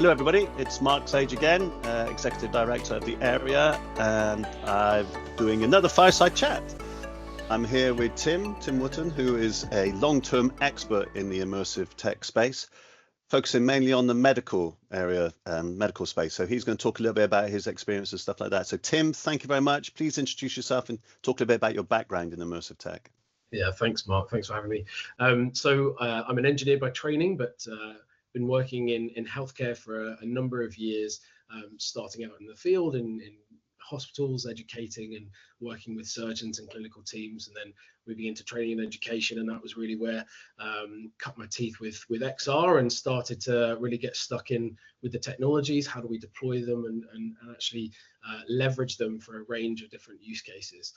Hello everybody, it's Mark Sage again, Executive Director of the area, and I'm doing another Fireside Chat. I'm here with Tim Wootton, who is a long-term expert in the immersive tech space, focusing mainly on the medical area, medical space. So he's going to talk a little bit about his experience and stuff like that. So Tim, thank you very much. Please introduce yourself and talk a little bit about your background in immersive tech. Yeah, thanks, Mark. Thanks for having me. I'm an engineer by training, but been working in healthcare for a number of years, starting out in the field in hospitals, educating and working with surgeons and clinical teams, and then moving into training and education. And that was really where cut my teeth with XR and started to really get stuck in with the technologies. How do we deploy them and actually leverage them for a range of different use cases?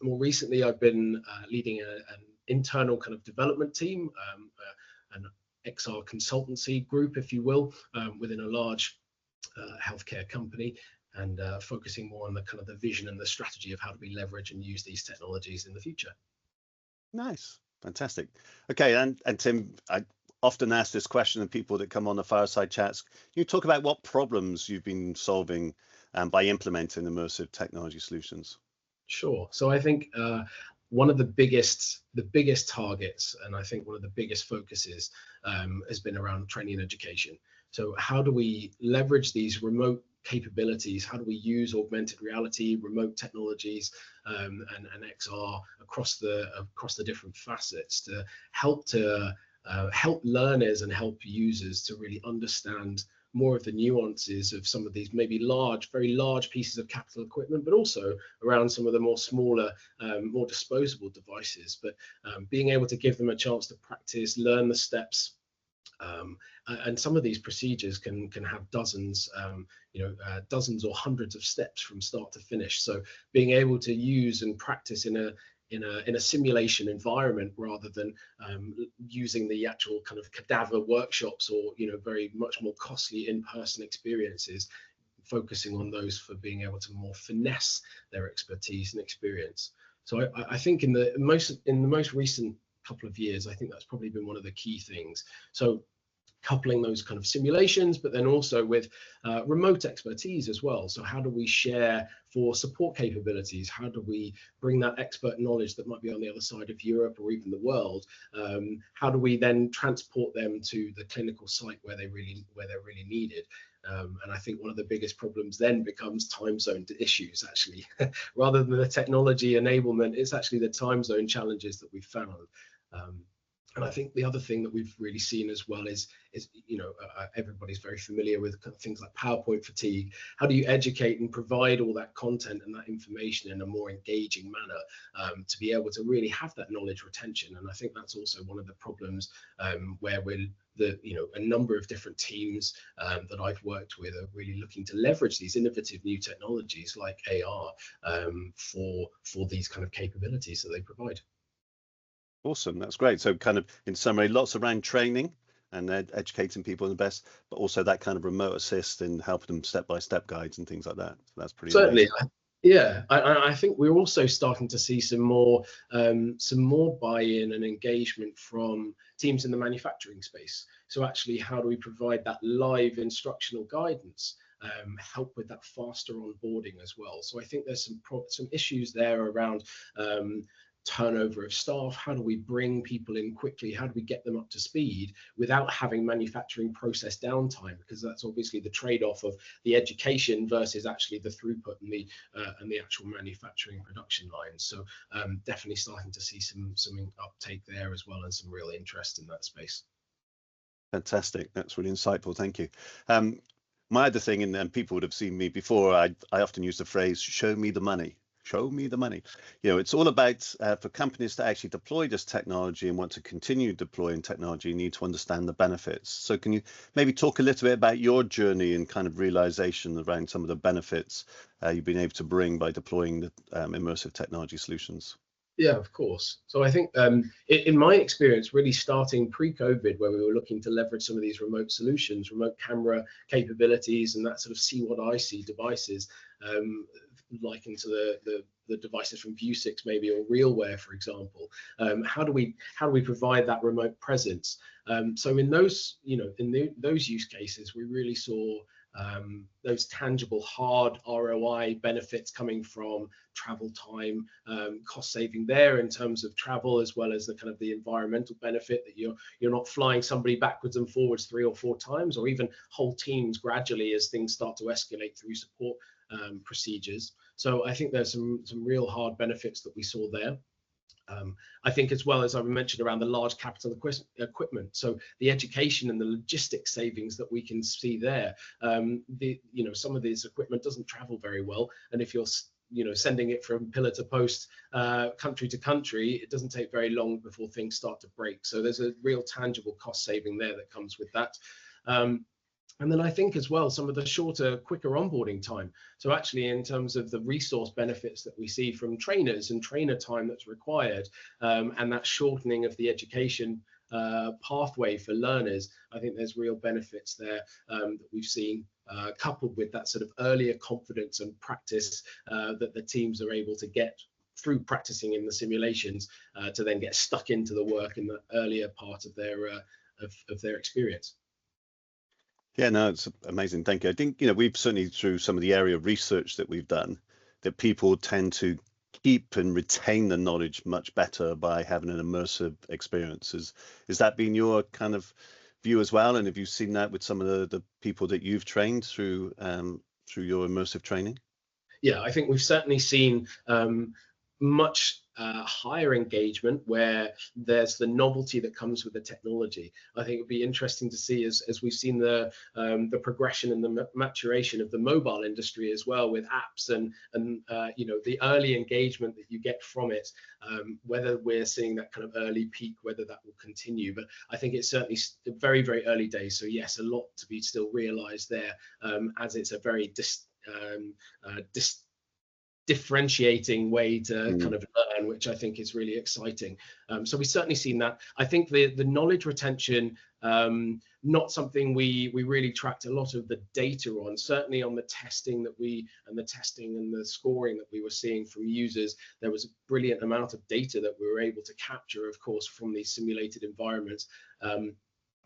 More recently, I've been leading an internal kind of development team, an XR consultancy group, if you will, within a large healthcare company, and focusing more on the kind of the vision and the strategy of how do we leverage and use these technologies in the future. Nice, fantastic. Okay, and Tim, I often ask this question of people that come on the Fireside Chats. Can you talk about what problems you've been solving by implementing immersive technology solutions? Sure. So I think one of the biggest targets, and I think one of the biggest focuses has been around training and education. So how do we leverage these remote capabilities? How do we use augmented reality, remote technologies, and XR across the different facets to help learners and help users to really understand more of the nuances of some of these maybe very large pieces of capital equipment, but also around some of the more smaller, more disposable devices. But being able to give them a chance to practice, learn the steps, and some of these procedures can have dozens, dozens or hundreds of steps from start to finish. So being able to use and practice in a simulation environment rather than using the actual kind of cadaver workshops or very much more costly in-person experiences, focusing on those for being able to more finesse their expertise and experience. So I think in the most recent couple of years, I think that's probably been one of the key things. So coupling those kind of simulations, but then also with remote expertise as well. So how do we share for support capabilities? How do we bring that expert knowledge that might be on the other side of Europe or even the world? How do we then transport them to the clinical site where they're really needed? And I think one of the biggest problems then becomes time zone issues, actually. Rather than the technology enablement, it's actually the time zone challenges that we've found. And I think the other thing that we've really seen as well is everybody's very familiar with things like PowerPoint fatigue. How do you educate and provide all that content and that information in a more engaging manner to be able to really have that knowledge retention? And I think that's also one of the problems where a number of different teams that I've worked with are really looking to leverage these innovative new technologies like AR for these kind of capabilities that they provide. Awesome, that's great. So kind of in summary, lots around training and educating people in the best, but also that kind of remote assist and helping them step-by-step guides and things like that. So that's pretty certainly amazing. Yeah, I think we're also starting to see some more buy-in and engagement from teams in the manufacturing space. So actually, how do we provide that live instructional guidance, help with that faster onboarding as well? So I think there's some issues there around turnover of staff. How do we bring people in quickly? How do we get them up to speed without having manufacturing process downtime? Because that's obviously the trade-off of the education versus actually the throughput and the actual manufacturing production lines. So definitely starting to see some uptake there as well, and some real interest in that space. Fantastic, that's really insightful, thank you. My other thing, and people would have seen me before, I often use the phrase, show me the money. Show me the money. It's all about for companies to actually deploy this technology and want to continue deploying technology, you need to understand the benefits. So can you maybe talk a little bit about your journey and kind of realization around some of the benefits you've been able to bring by deploying the immersive technology solutions? Yeah, of course. So I think in my experience, really starting pre-COVID, where we were looking to leverage some of these remote solutions, remote camera capabilities, and that sort of see what I see devices, like into the devices from Vue6 maybe, or RealWare, for example. How do we provide that remote presence? So in those, those use cases, we really saw those tangible hard ROI benefits coming from travel time, cost saving there in terms of travel, as well as the kind of the environmental benefit that you're not flying somebody backwards and forwards 3 or 4 times, or even whole teams gradually as things start to escalate through support procedures. So I think there's some real hard benefits that we saw there. I think, as well as I mentioned, around the large capital equipment, so the education and the logistics savings that we can see there. Some of this equipment doesn't travel very well, and if you're sending it from pillar to post, country to country, it doesn't take very long before things start to break. So there's a real tangible cost saving there that comes with that. And then I think as well, some of the shorter, quicker onboarding time. So actually, in terms of the resource benefits that we see from trainers and trainer time that's required, and that shortening of the education pathway for learners, I think there's real benefits there that we've seen, coupled with that sort of earlier confidence and practice that the teams are able to get through practicing in the simulations to then get stuck into the work in the earlier part of their experience. Yeah, no, it's amazing. Thank you. I think, we've certainly, through some of the area of research that we've done, that people tend to keep and retain the knowledge much better by having an immersive experience. Is that been your kind of view as well? And have you seen that with some of the people that you've trained through your immersive training? Yeah, I think we've certainly seen much higher engagement where there's the novelty that comes with the technology. I think it would be interesting to see as we've seen the progression and the maturation of the mobile industry as well, with apps and the early engagement that you get from it, whether we're seeing that kind of early peak, whether that will continue. But I think it's certainly very, very early days. So yes, a lot to be still realized there, as it's a very differentiating way to kind of learn, which I think is really exciting. So we've certainly seen that. I think the knowledge retention, not something we really tracked a lot of the data on, certainly on the testing and the scoring that we were seeing from users. There was a brilliant amount of data that we were able to capture, of course, from these simulated environments.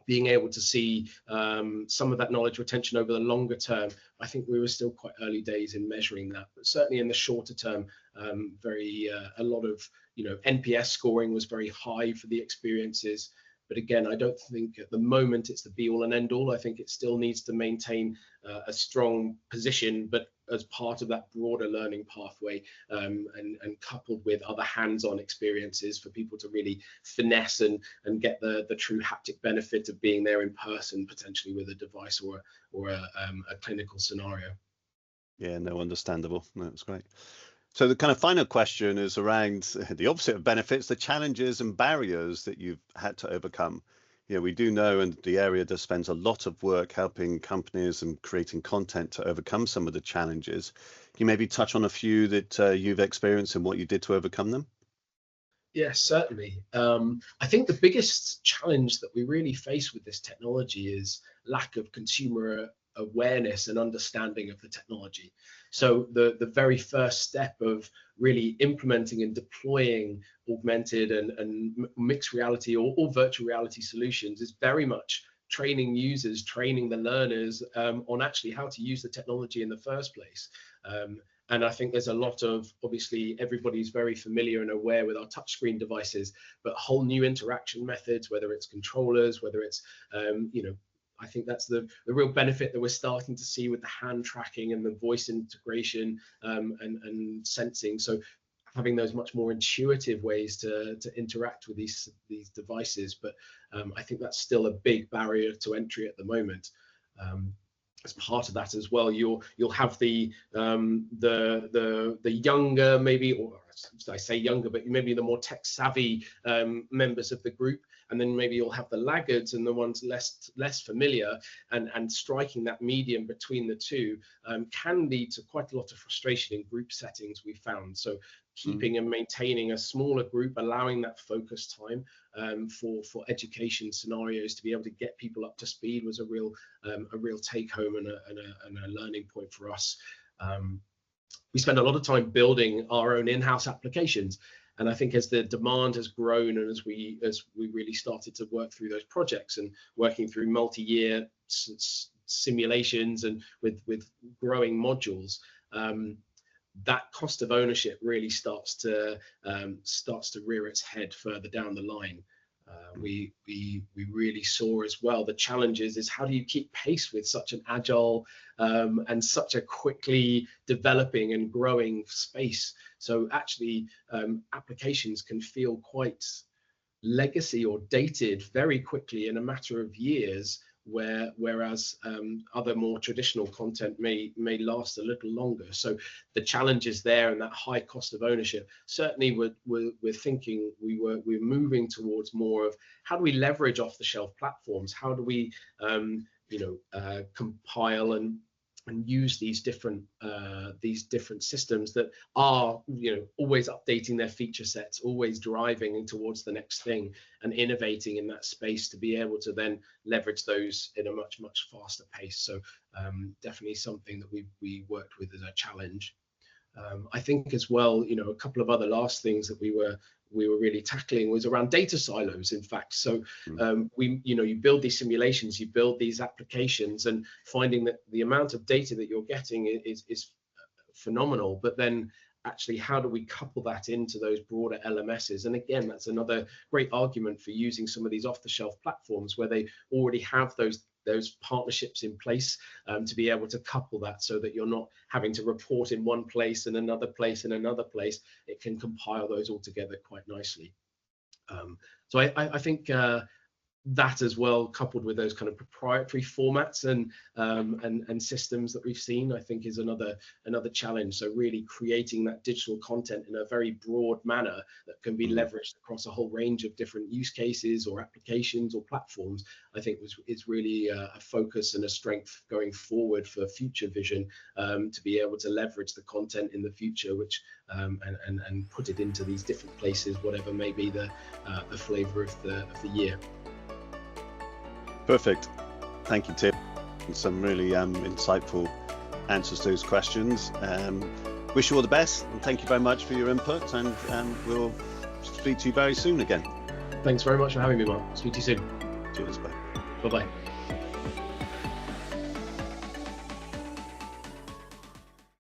Being able to see some of that knowledge retention over the longer term, I think we were still quite early days in measuring that. But certainly in the shorter term, a lot of NPS scoring was very high for the experiences. But again, I don't think at the moment it's the be all and end all. I think it still needs to maintain a strong position, but as part of that broader learning pathway, and coupled with other hands-on experiences for people to really finesse and get the true haptic benefit of being there in person, potentially with a device or a clinical scenario. Yeah, no, understandable. No, that's great. So the kind of final question is around the opposite of benefits, the challenges and barriers that you've had to overcome. We do know, and the area does spends a lot of work helping companies and creating content to overcome some of the challenges. Can you maybe touch on a few that you've experienced and what you did to overcome them? Yes, certainly. I think the biggest challenge that we really face with this technology is lack of consumer awareness and understanding of the technology. So the very first step of really implementing and deploying augmented and mixed reality or virtual reality solutions is very much training users, training the learners on actually how to use the technology in the first place. And I think there's a lot of, obviously, everybody's very familiar and aware with our touchscreen devices, but whole new interaction methods, whether it's controllers, whether it's, I think that's the real benefit that we're starting to see with the hand tracking and the voice integration and sensing. So having those much more intuitive ways to interact with these devices. But I think that's still a big barrier to entry at the moment. As part of that as well, you'll have the younger, maybe, or I say younger, but maybe the more tech savvy members of the group, and then maybe you'll have the laggards and the ones less familiar, and striking that medium between the two can lead to quite a lot of frustration in group settings, we found. So keeping and maintaining a smaller group, allowing that focus time for education scenarios to be able to get people up to speed was a real take home and a learning point for us. we spend a lot of time building our own in-house applications. And I think as the demand has grown, and as we really started to work through those projects and working through multi-year simulations and with growing modules, that cost of ownership really starts to rear its head further down the line. We really saw as well the challenges is how do you keep pace with such an agile and such a quickly developing and growing space. So actually applications can feel quite legacy or dated very quickly in a matter of years, whereas other more traditional content may last a little longer. So the challenges there and that high cost of ownership, certainly we're thinking we're moving towards more of how do we leverage off the shelf platforms, how do we compile and use these different systems that are always updating their feature sets, always driving towards the next thing and innovating in that space to be able to then leverage those in a much faster pace. So definitely something that we worked with as a challenge. I think as well, a couple of other last things that we were really tackling was around data silos, in fact. So you build these simulations, you build these applications, and finding that the amount of data that you're getting is phenomenal, but then actually how do we couple that into those broader LMSs? And again, that's another great argument for using some of these off-the-shelf platforms where they already have those partnerships in place to be able to couple that so that you're not having to report in one place and another place and another place. It can compile those all together quite nicely. So I think that as well, coupled with those kind of proprietary formats and systems that we've seen, I think is another challenge. So really creating that digital content in a very broad manner that can be leveraged across a whole range of different use cases or applications or platforms, I think is really a focus and a strength going forward for future vision, to be able to leverage the content in the future, which and put it into these different places, whatever may be the flavor of the year. Perfect. Thank you, Tim. Some really insightful answers to those questions. Wish you all the best, and thank you very much for your input, and we'll speak to you very soon again. Thanks very much for having me, Mark. Speak to you soon. Cheers, bye. Bye-bye.